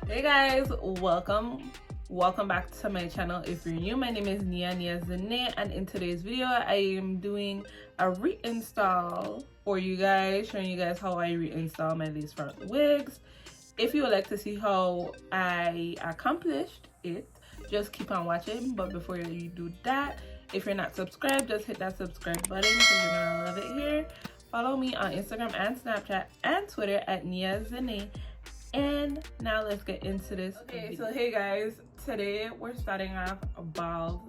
Hey guys, welcome back to my channel. If you're new, my name is Nia Zhrane, and in today's video I am doing a reinstall for you guys, showing you guys how I reinstall my lace front wigs. If you would like to see how I accomplished it, just keep on watching. But before you do that, if you're not subscribed, just hit that subscribe button because you're gonna love it here. Follow me on Instagram and Snapchat and Twitter at Nia Zhrane. And now let's get into this. Okay, so hey guys, today we're starting off bald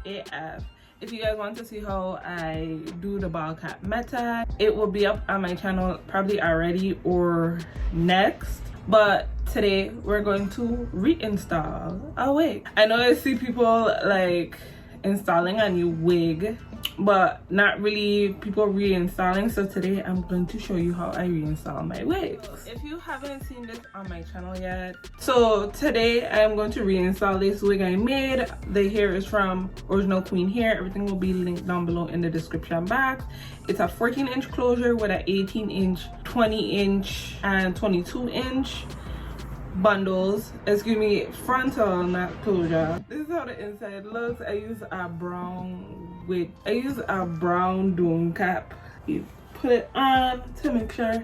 AF. If you guys want to see how I do the bald cap method, it will be up on my channel probably already or next. But today we're going to reinstall a wig. I know I see people like installing a new wig, but not really people reinstalling. So today I'm going to show you how I reinstall my wigs. If you haven't seen this on my channel yet, so today I'm going to reinstall this wig I made. The hair is from Original Queen Hair. Everything will be linked down below in the description box. It's a 14-inch closure with an 18-inch, 20-inch, and 22-inch bundles. Excuse me, frontal, not closure. This is how the inside looks. I use a brown dome cap. You put it on to make sure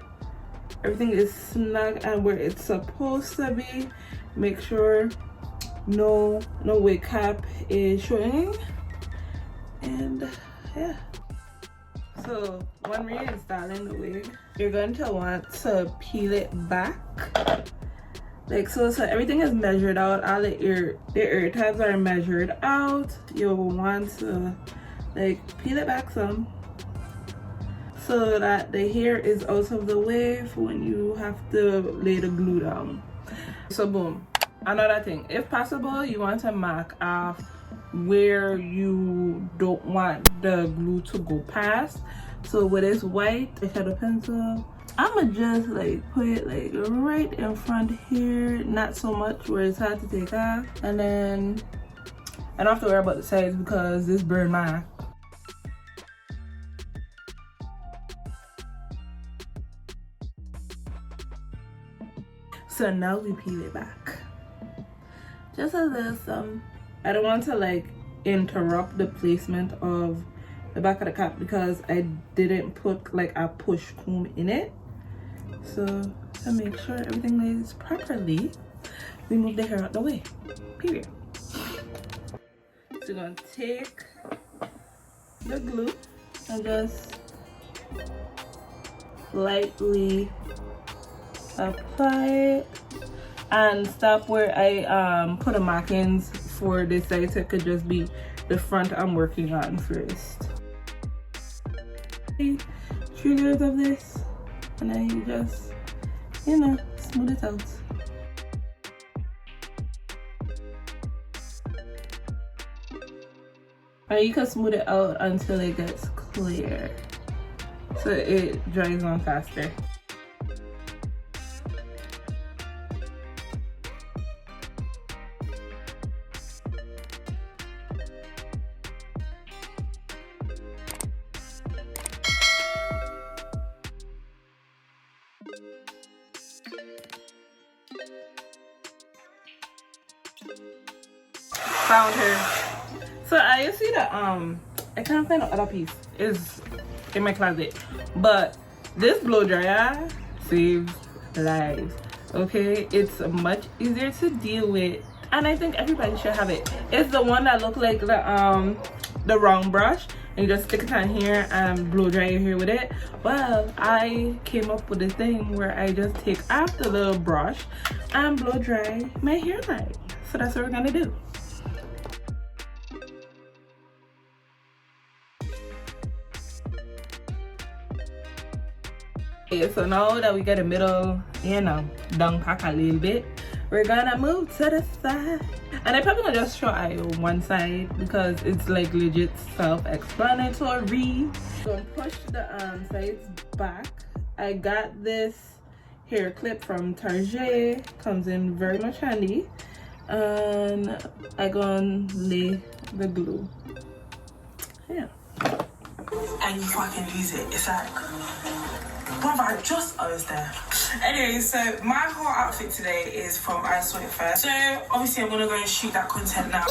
everything is snug and where it's supposed to be. Make sure no wig cap is showing. And yeah, so when reinstalling the wig, you're going to want to peel it back like so everything is measured out. All the ear tabs are measured out. You'll want to like peel it back some so that the hair is out of the way for when you have to lay the glue down. So boom, another thing, if possible you want to mark off where you don't want the glue to go past. So with this white eyeshadow pencil, I'ma just like put it like right in front here, not so much where it's hard to take off, and then I don't have to worry about the sides because this burn mark. So now we peel it back. Just a little I don't want to like interrupt the placement of the back of the cap because I didn't put like a push comb in it. So to make sure everything lays properly, we move the hair out the way, period. So you're gonna take the glue and just lightly apply it and stop where I put the markings for this side, so it could just be the front I'm working on first. 3 layers of this, and then you just, you know, smooth it out. Or you can smooth it out until it gets clear, so it dries on faster. Found her. So I see the I can't find the other piece. It's in my closet, but this blow dryer saves lives. Okay, it's much easier to deal with, and I think everybody should have it. It's the one that looks like the round brush, and you just stick it on here and blow dry your hair with it. Well, I came up with this thing where I just take off the little brush and blow dry my hairline. So that's what we're gonna do. Okay, so now that we got the middle, you know, down pack a little bit, we're gonna move to the side. And I'm probably gonna just show you one side because it's like legit self-explanatory. So push the sides back. I got this hair clip from Target, comes in very much handy, and I gonna lay the glue. Yeah. And you fucking use it. It's like, brother, I just, oh, it's there. Anyway, so my whole outfit today is from I Saw It First. So obviously I'm gonna go and shoot that content now.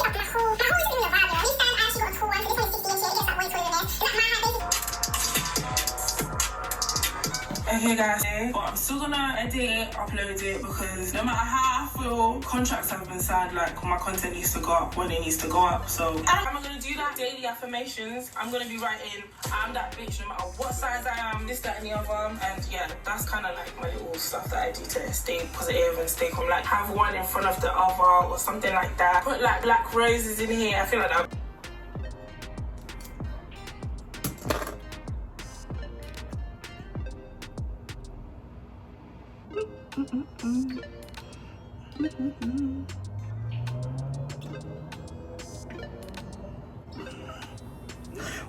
Okay guys, but I'm still gonna edit it, upload it, because no matter how I feel, contracts have been signed, like my content needs to go up when it needs to go up. So I'm gonna do that daily affirmations. I'm gonna be writing, I'm that bitch no matter what size I am, this, that and the other. And yeah, that's kind of like my little stuff that I do to stay positive and stay calm. Like have one in front of the other or something like that. Put like black roses in here. I feel like that.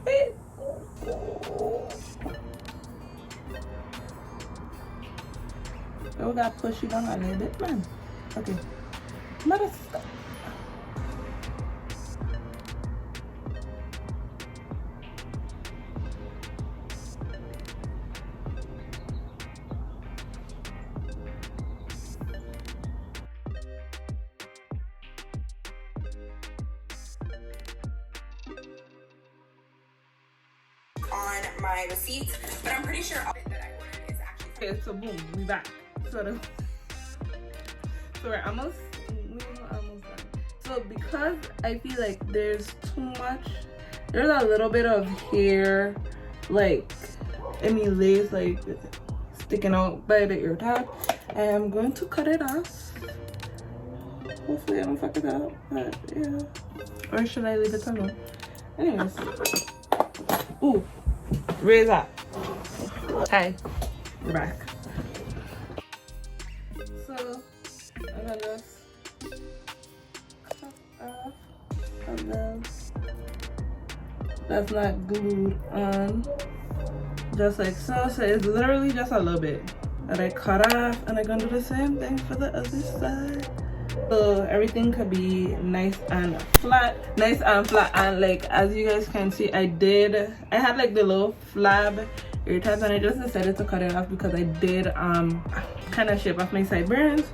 Wait. Oh, we gotta push you down a little bit, man. Okay. Let us stop. On my receipt, but I'm pretty sure all that I ordered is actually. Okay, so boom, we back. So we're almost done. So because I feel like there's too much, there's a little bit of hair, like any lace, like sticking out by the ear tab. I'm going to cut it off. Hopefully I don't fuck it up, but yeah. Or should I leave it alone? Anyways. Ooh, razor. Hi, we're back. So I'm gonna just cut off, and then that's not glued on, just like so. So it's literally just a little bit that I cut off, and I'm gonna do the same thing for the other side. So everything could be nice and flat, and like as you guys can see, I had like the little flab ear tabs, and I just decided to cut it off because I did kind of shape off my sideburns.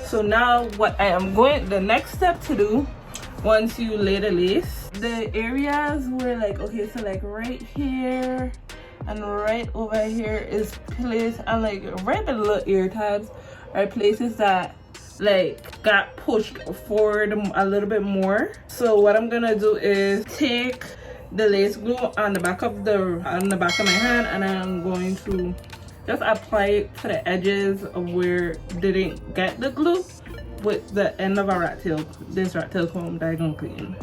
So now what I am going, the next step to do, once you lay the lace, the areas where like, okay, so like right here and right over here is place, and like right below ear tabs are places that like got pushed forward a little bit more. So what I'm gonna do is take the lace glue on the back of my hand, and I'm going to just apply it to the edges of where didn't get the glue with the end of this rat tail comb that I'm gonna clean.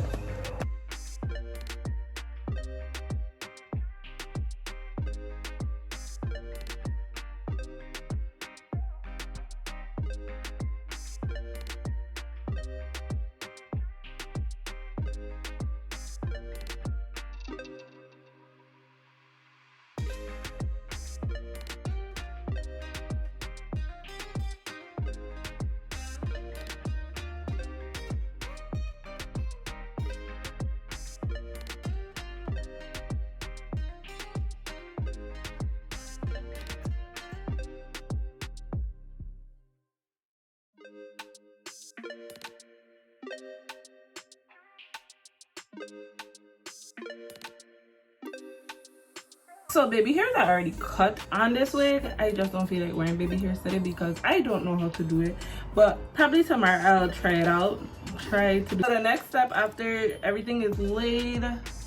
So baby hairs are already cut on this wig. I just don't feel like wearing baby hairs today because I don't know how to do it, but probably tomorrow I'll try it out, try to do. So the next step after everything is laid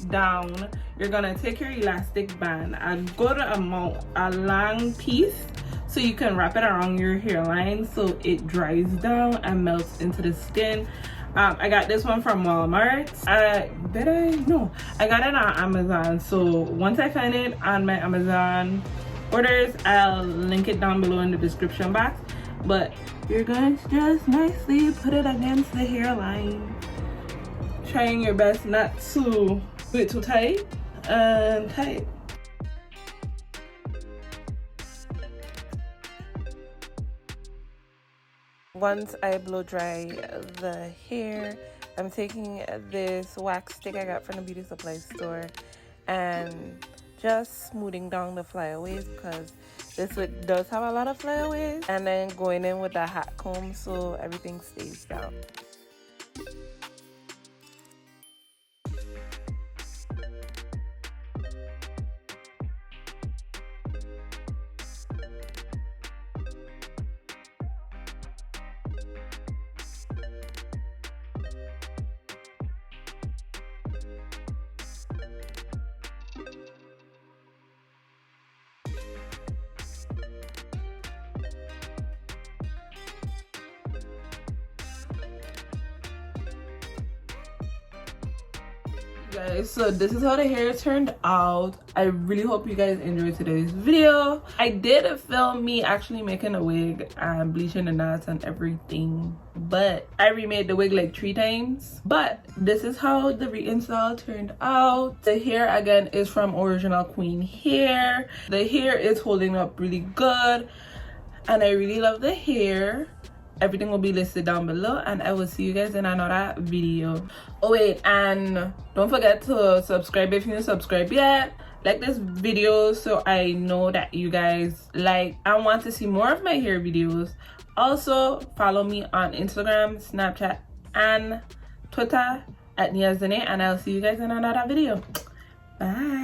down, you're gonna take your elastic band and go to a long piece so you can wrap it around your hairline so it dries down and melts into the skin. I got this one from Walmart. I got it on Amazon. So once I find it on my Amazon orders, I'll link it down below in the description box. But you're going to just nicely put it against the hairline, trying your best not to do it too tight and tight. Once I blow dry the hair, I'm taking this wax stick I got from the beauty supply store and just smoothing down the flyaways because this wig does have a lot of flyaways, and then going in with a hat comb so everything stays down. Guys, so this is how the hair turned out. I really hope you guys enjoyed today's video. I did film me actually making a wig and bleaching the knots and everything, but I remade the wig like 3 times. But this is how the reinstall turned out. The hair again is from Original Queen Hair. The hair is holding up really good and I really love the hair. Everything will be listed down below and I will see you guys in another video. Oh wait, and don't forget to subscribe if you didn't subscribe yet. Like this video so I know that you guys like and want to see more of my hair videos. Also follow me on Instagram, Snapchat and Twitter at Nia Zhrane, and I'll see you guys in another video. Bye.